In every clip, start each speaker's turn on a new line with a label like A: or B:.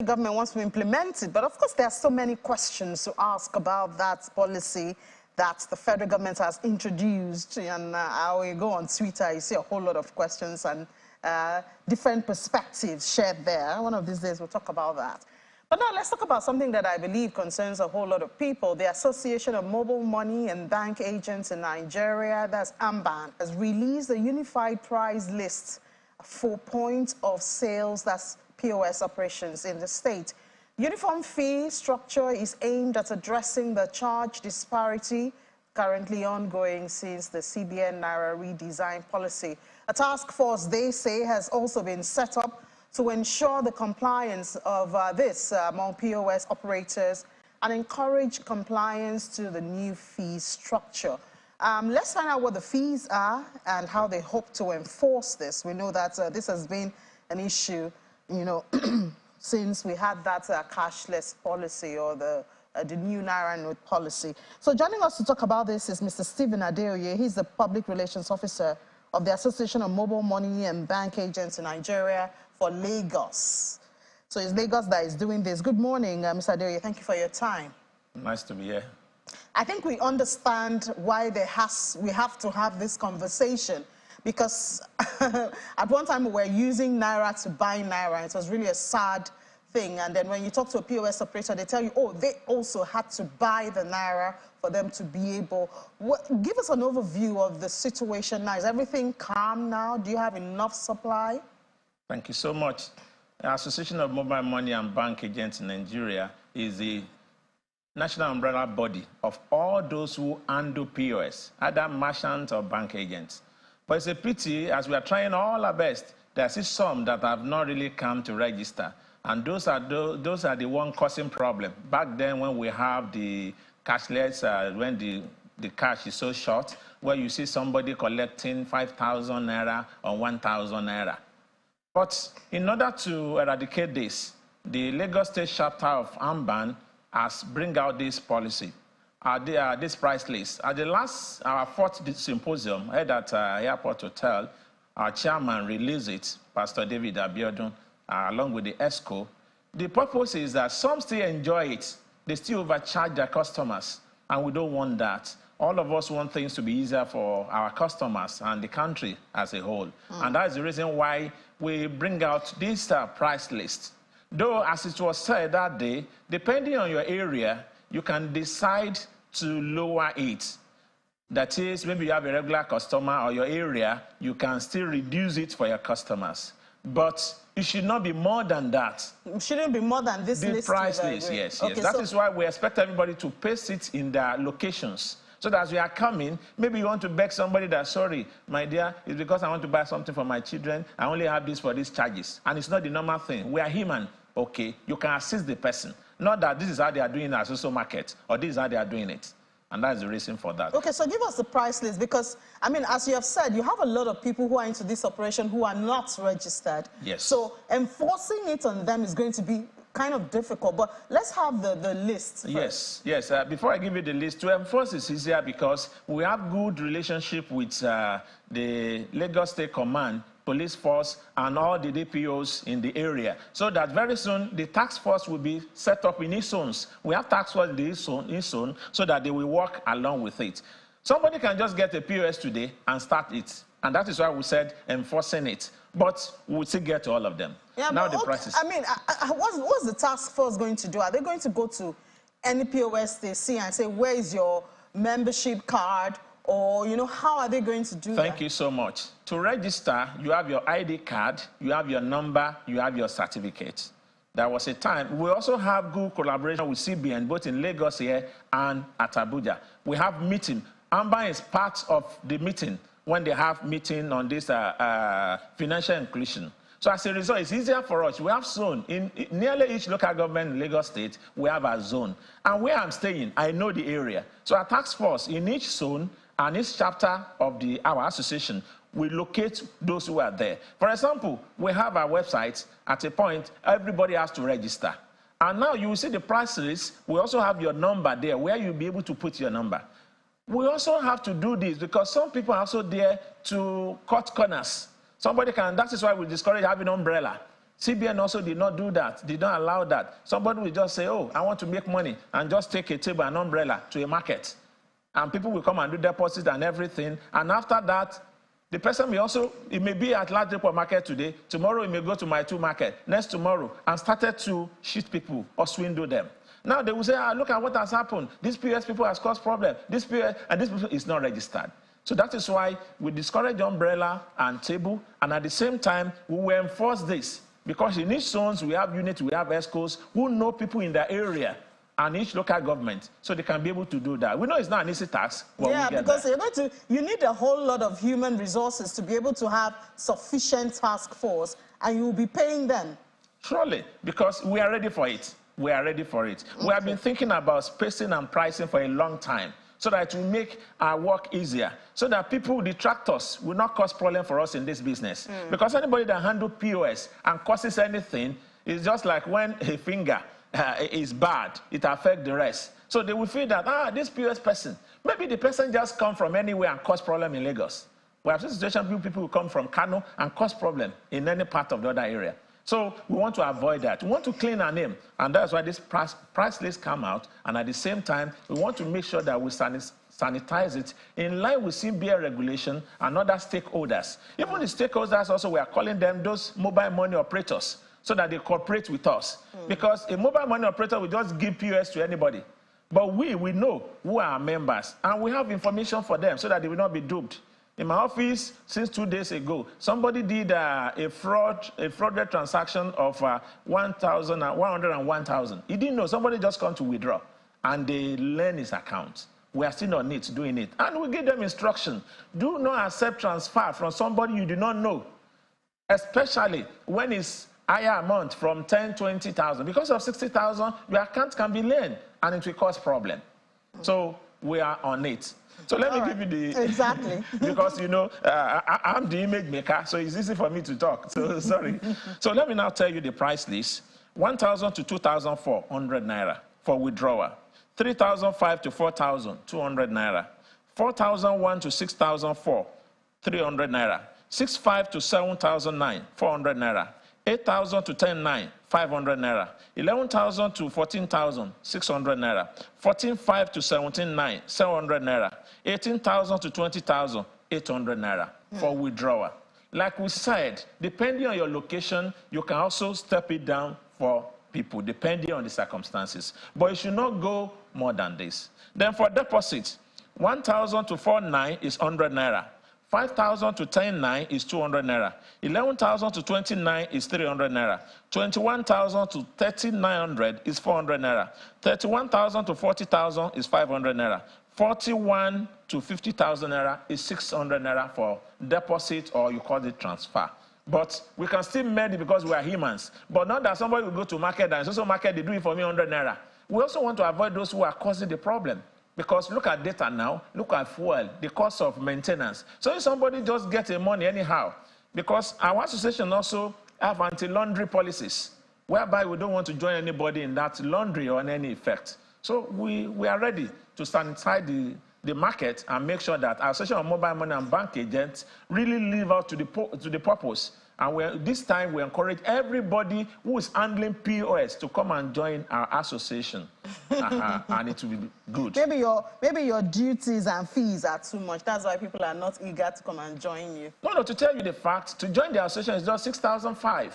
A: The government wants to implement it, but of course there are so many questions to ask about that policy that the federal government has introduced. And how you go on Twitter, you see a whole lot of questions and different perspectives shared there. One of these days we'll talk about that. But now let's talk about something that I believe concerns a whole lot of people. The Association of Mobile Money and Bank Agents in Nigeria, that's AMBAN, has released a unified price list for point of sales, that's POS operations in the state. Uniform fee structure is aimed at addressing the charge disparity currently ongoing since the CBN Naira redesign policy. A task force, they say, has also been set up to ensure the compliance of this among POS operators and encourage compliance to the new fee structure. Let's find out what the fees are and how they hope to enforce this. We know that this has been an issue, you know, since we had that cashless policy or the new Naira note policy. So joining us to talk about this is Mr. Stephen Adeoye. He's the Public Relations Officer of the Association of Mobile Money and Bank Agents in Nigeria for Lagos. So it's Lagos that is doing this. Good morning, Mr. Adeoye. Thank you for your time.
B: Nice to be here.
A: I think we understand why we have to have this conversation, because at one time we were using Naira to buy Naira. It was really a sad thing. And then when you talk to a POS operator, they tell you, oh, they also had to buy the Naira for them to be able. Give us an overview of the situation now. Is everything calm now? Do you have enough supply?
B: Thank you so much. The Association of Mobile Money and Bank Agents in Nigeria is the national umbrella body of all those who handle POS, either merchants or bank agents. But it's a pity, as we are trying all our best, there are some that have not really come to register. And those are the one causing problem. Back then, when we have the cashless, when the cash is so short, where you see somebody collecting 5,000 Naira or 1,000 Naira. But in order to eradicate this, the Lagos State chapter of AMBAN has bring out this policy, this price list. At the last, our fourth symposium held at Airport Hotel, our chairman released it, Pastor David Abiodun, along with the ESCO. The purpose is that some still enjoy it. They still overcharge their customers, and we don't want that. All of us want things to be easier for our customers and the country as a whole. And that is the reason why we bring out this price list. Though, as it was said that day, depending on your area, you can decide to lower it. That is, maybe you have a regular customer or your area, you can still reduce it for your customers. But it should not be more than that.
A: It shouldn't be more than this list.
B: The price list, yes, okay, yes. That is why we expect everybody to paste it in their locations. So that as we are coming, maybe you want to beg somebody that, sorry, my dear, it's because I want to buy something for my children. I only have this for these charges. And it's not the normal thing. We are human. Okay, you can assist the person. Not that this is how they are doing it at social market, or this is how they are doing it. And that's the reason for that. Okay,
A: so give us the price list, because, I mean, as you have said, you have a lot of people who are into this operation who are not registered.
B: Yes.
A: So enforcing it on them is going to be kind of difficult, but let's have the list first.
B: Yes. Before I give you the list, to enforce is easier because we have good relationship with the Lagos State Command, police force, and all the DPOs in the area. So that very soon, the task force will be set up in each zones. We have task force in each zone so that they will work along with it. Somebody can just get a POS today and start it. And that is why we said enforcing it. But we'll still get to all of them.
A: Yeah, now the prices. I mean, what's the task force going to do? Are they going to go to any POS they see and say, where is your membership card? Or, you know, how are they going to do that?
B: Thank you so much. To register, you have your ID card, you have your number, you have your certificate. There was a time. We also have good collaboration with CBN, both in Lagos here and at Abuja. We have meeting. AMBAN is part of the meeting when they have meeting on this financial inclusion. So as a result, it's easier for us. We have zone. In nearly each local government in Lagos State, we have a zone. And where I'm staying, I know the area. So our task force in each zone and each chapter of our association, we locate those who are there. For example, we have our website. At a point, everybody has to register. And now you will see the price list. We also have your number there, where you'll be able to put your number. We also have to do this because some people are also there to cut corners. Somebody can, that is why we discourage having umbrella. CBN also did not do that, did not allow that. Somebody will just say, oh, I want to make money, and just take a table and umbrella to a market. And people will come and do deposits and everything. And after that, the person may also, it may be at large depot market today, tomorrow it may go to my 2 market, next tomorrow, and started to cheat people or swindle them. Now they will say, look at what has happened. This POS people has caused problem. This POS, and this people is not registered. So that is why we discourage umbrella and table, and at the same time, we will enforce this. Because in each zones, we have units, we have ESCOs who know people in the area and each local government, so they can be able to do that. We know it's not an easy task, but
A: yeah,
B: we get
A: because
B: that.
A: you need a whole lot of human resources to be able to have sufficient task force, and you'll be paying them.
B: Surely, because we are ready for it. We are ready for it. Okay. We have been thinking about spacing and pricing for a long time, so that it will make our work easier, so that people, detractors, will not cause problem for us in this business. Because anybody that handles POS and causes anything is just like when a finger is bad, it affects the rest. So they will feel that, this POS person, maybe the person just come from anywhere and cause problem in Lagos. We have this situation, people will come from Kano and cause problem in any part of the other area. So we want to avoid that. We want to clean our name, and that's why this price list come out. And at the same time, we want to make sure that we sanitize it in line with CBN regulation and other stakeholders. Even the stakeholders also, we are calling them those mobile money operators, so that they cooperate with us. Because a mobile money operator will just give POS to anybody. But we know who are our members, and we have information for them so that they will not be duped. In my office, since 2 days ago, somebody did a fraudulent transaction of 101,000. He didn't know. Somebody just come to withdraw, and they learn his account. We are still on it, doing it. And we give them instruction. Do not accept transfer from somebody you do not know, especially when it's higher amount from 10, 20,000. Because of 60,000, your account can be learned, and it will cause problem. So we are on it. So let me give you the...
A: Exactly.
B: Because, I'm the image maker, so it's easy for me to talk. So, sorry. So let me now tell you the price list. 1,000 to 2,400 naira for withdrawal. 3,500 to 4,200 naira. 4,001 to 6,004, 300 naira. 6,500 to 7,009, 400 naira. 8,000 to 10,900, 500 naira. 11,000 to 14,000, 600 naira. 14,500 to 17,900, 700 naira. 18,000 to 20,000, 800 naira for withdrawal. Like we said, depending on your location, you can also step it down for people, depending on the circumstances. But it should not go more than this. Then for deposit, 1,000 to 4,900 is 100 naira. 5,000 to 10,900 is 200 naira. 11,000 to 29,000 is 300 naira. 21,000 to 30,900 is 400 naira. 31,000 to 40,000 is 500 naira. 41 to 50,000 naira is 600 naira for deposit, or you call it transfer. But we can still make it because we are humans. But not that somebody will go to market and social market, they do it for me 100 naira. We also want to avoid those who are causing the problem. Because look at data now, look at fuel, the cost of maintenance. So if somebody just gets the money anyhow, because our association also have anti-laundry policies, whereby we don't want to join anybody in that laundry or in any effect. So we are ready to sanitize the market and make sure that our Association of Mobile Money and Bank Agents really live out to the purpose. And this time we encourage everybody who is handling POS to come and join our association. And it will be good.
A: Maybe your duties and fees are too much. That's why people are not eager to come and join you.
B: No, to tell you the fact, to join the association is just 6,500.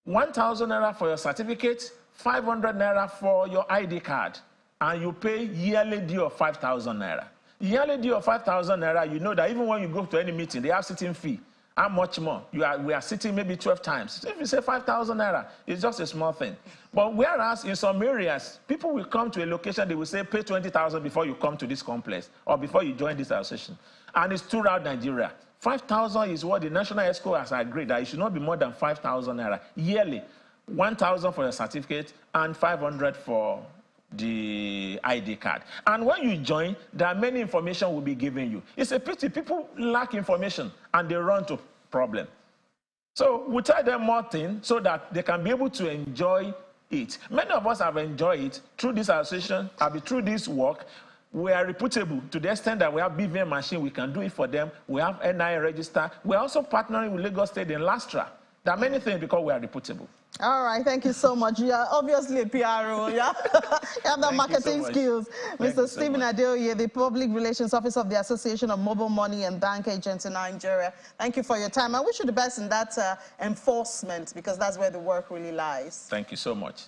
B: 1,000 naira for your certificate, 500 naira for your ID card. And you pay yearly due of 5,000 naira. Yearly due of 5,000 naira, you know that even when you go to any meeting, they have sitting fee. How much more? We are sitting maybe 12 times. So if you say 5,000 naira, it's just a small thing. But whereas in some areas, people will come to a location, they will say, pay 20,000 before you come to this complex or before you join this association. And it's throughout Nigeria. 5,000 is what the National ESCO has agreed, that it should not be more than 5,000 naira yearly. 1,000 for your certificate and 500 for the ID card. And when you join, there are many information will be given you. It's a pity people lack information and they run to problem. So we tell them more things so that they can be able to enjoy it. Many of us have enjoyed it through this association, through this work. We are reputable to the extent that we have BVM machine, we can do it for them. We have NI register. We're also partnering with Lagos State in Lastra. There are many things because we are reputable.
A: All right, thank you so much. You are obviously a PRO, yeah? You have the marketing skills. Mr. Stephen Adeoye, the Public Relations Officer of the Association of Mobile Money and Bank Agents in Nigeria. Thank you for your time. I wish you the best in that enforcement, because that's where the work really lies.
B: Thank you so much.